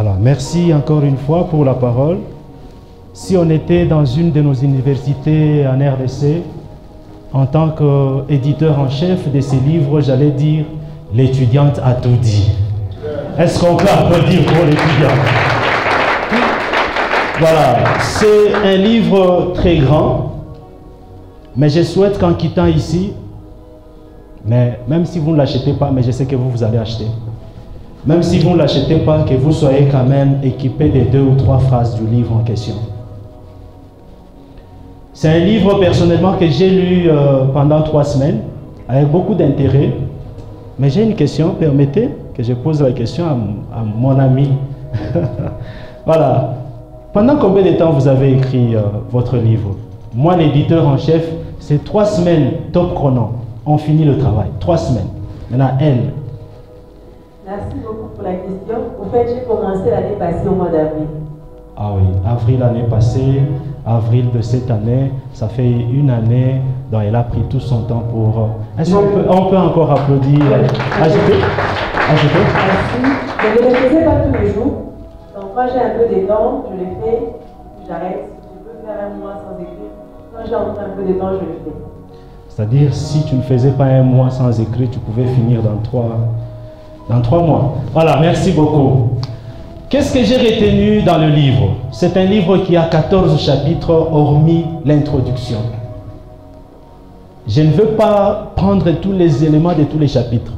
Alors, merci encore une fois pour la parole. Si on était dans une de nos universités en RDC, en tant qu'éditeur en chef de ces livres, j'allais dire l'étudiante a tout dit. Est-ce qu'on peut applaudir pour l'étudiante? Voilà, c'est un livre très grand, mais je souhaite qu'en quittant ici, mais même si vous ne l'achetez pas, mais je sais que vous allez acheter. Même si vous ne l'achetez pas, que vous soyez quand même équipé de 2 ou 3 phrases du livre en question. C'est un livre personnellement que j'ai lu pendant 3 semaines, avec beaucoup d'intérêt. Mais j'ai une question, permettez que je pose la question à mon ami. Voilà. Pendant combien de temps vous avez écrit votre livre? Moi, l'éditeur en chef, c'est 3 semaines top chrono. On finit le travail. 3 semaines. Maintenant, elle. Merci beaucoup pour la question. En fait, j'ai commencé l'année passée au mois d'avril. Ah oui, avril l'année passée, avril de cette année, ça fait 1 année, donc elle a pris tout son temps pour... Est-ce qu'on peut encore applaudir? Ajouter? Merci. Je ne le faisais pas tous les jours. Donc quand j'ai un peu de temps, je le fais, j'arrête. Je peux faire 1 mois sans écrire. Quand j'ai encore un peu de temps, je le fais. C'est-à-dire, si tu ne faisais pas 1 mois sans écrire, tu pouvais finir dans 3 mois. Voilà, merci beaucoup. Qu'est-ce que j'ai retenu dans le livre? C'est un livre qui a 14 chapitres, hormis l'introduction. Je ne veux pas prendre tous les éléments de tous les chapitres.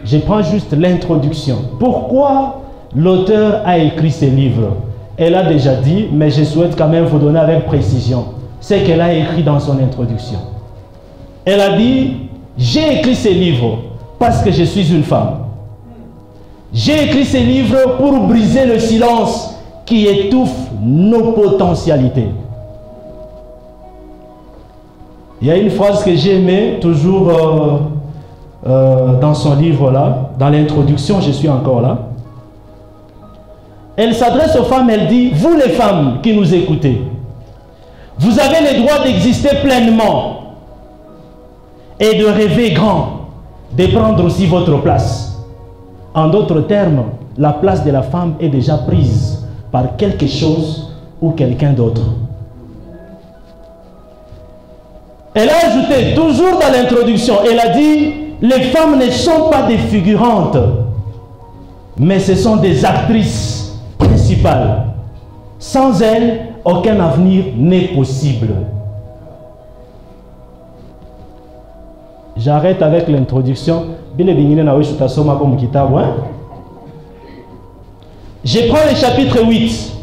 Je prends juste l'introduction. Pourquoi l'auteur a écrit ce livre? Elle a déjà dit, mais je souhaite quand même vous donner avec précision ce qu'elle a écrit dans son introduction. Elle a dit, j'ai écrit ce livre parce que je suis une femme. J'ai écrit ce livre pour briser le silence qui étouffe nos potentialités. Il y a une phrase que j'ai aimée, toujours dans son livre-là, dans l'introduction, je suis encore là. Elle s'adresse aux femmes, elle dit, vous les femmes qui nous écoutez, vous avez le droit d'exister pleinement et de rêver grand, de prendre aussi votre place. En d'autres termes, la place de la femme est déjà prise par quelque chose ou quelqu'un d'autre. Elle a ajouté, toujours dans l'introduction, elle a dit, les femmes ne sont pas des figurantes, mais ce sont des actrices principales. Sans elles, aucun avenir n'est possible. J'arrête avec l'introduction. Je prends le chapitre 8,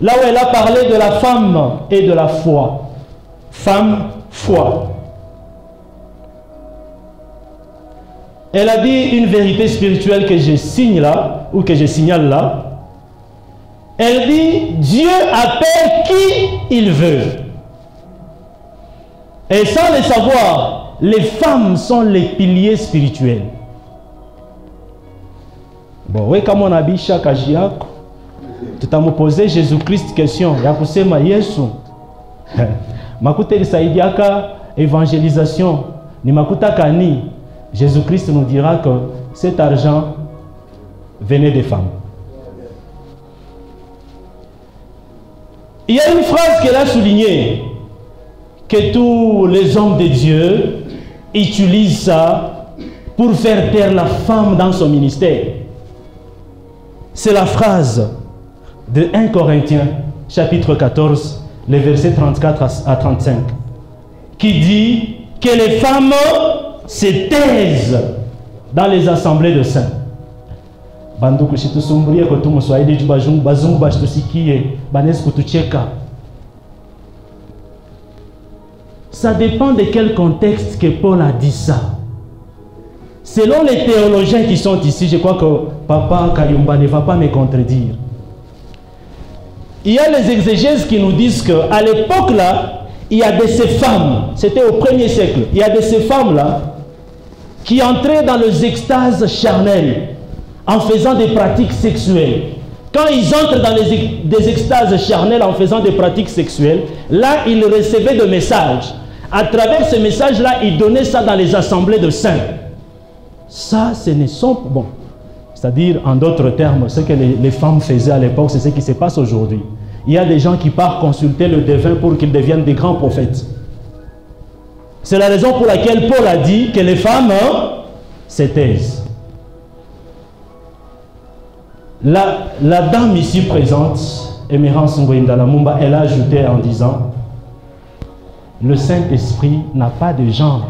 là où elle a parlé de la femme et de la foi. Femme, foi. Elle a dit une vérité spirituelle que je signe là, ou que je signale là. Elle dit, Dieu appelle qui il veut. Et sans le savoir, les femmes sont les piliers spirituels. Bon, oui, comme on a dit chaque agiak, tu t'as me posé Jésus-Christ question. Il y a poussé ma Yesu. Makuta Saidiaka, évangélisation. Ni Makuta Kani. Jésus-Christ nous dira que cet argent venait des femmes. Il y a une phrase qu'elle a soulignée, que tous les hommes de Dieu utilisent ça pour faire taire la femme dans son ministère. C'est la phrase de 1 Corinthiens, chapitre 14, les versets 34 à 35, qui dit que les femmes se taisent dans les assemblées de saints. Ça dépend de quel contexte que Paul a dit ça. Selon les théologiens qui sont ici, je crois que Papa Kayumba ne va pas me contredire. Il y a les exégèses qui nous disent qu'à l'époque là, il y a de ces femmes, c'était au 1er siècle, il y a de ces femmes là qui entraient dans les extases charnelles en faisant des pratiques sexuelles. Quand ils entrent dans des extases charnelles en faisant des pratiques sexuelles, là ils recevaient des messages. À travers ces messages-là, ils donnaient ça dans les assemblées de saints. Ça, ce ne sont C'est-à-dire, en d'autres termes, ce que les femmes faisaient à l'époque, c'est ce qui se passe aujourd'hui. Il y a des gens qui partent consulter le devin pour qu'ils deviennent des grands prophètes. C'est la raison pour laquelle Paul a dit que les femmes se taisent. La dame ici présente, Emerance Ngoïnda Lamumba, elle a ajouté en disant: le Saint-Esprit n'a pas de genre.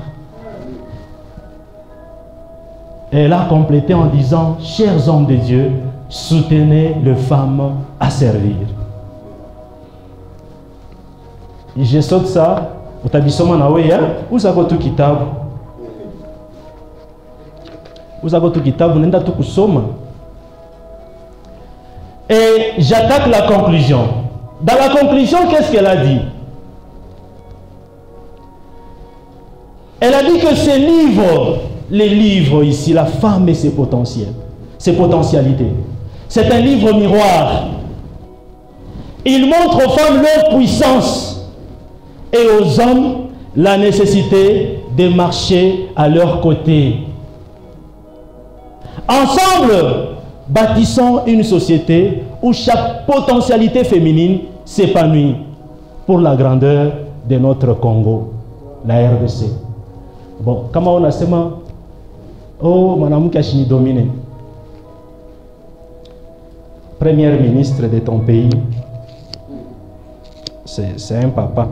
Elle a complété en disant: chers hommes de Dieu, soutenez les femmes à servir. Et je saute ça. Vous avez tout kitab. Vous avez tout kitab. Vous n'avez tout kusoma. Et j'attaque la conclusion. Dans la conclusion, qu'est-ce qu'elle a dit? Elle a dit que ces livres, les livres ici, la femme et ses potentiels, ses potentialités, c'est un livre miroir. Il montre aux femmes leur puissance et aux hommes la nécessité de marcher à leur côté. Ensemble, bâtissons une société où chaque potentialité féminine s'épanouit pour la grandeur de notre Congo, la RDC. Bon, comment on a dit, oh, Madame Kachini dominé. Première ministre de ton pays, c'est un papa.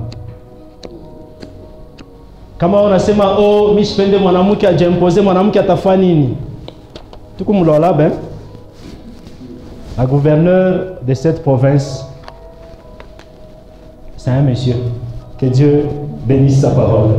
Comment on a dit, oh, Michpende, Madame qui a imposé, Madame qui a tafanini. Tout comme là, ben. La gouverneure de cette province, c'est un monsieur. Que Dieu bénisse sa parole.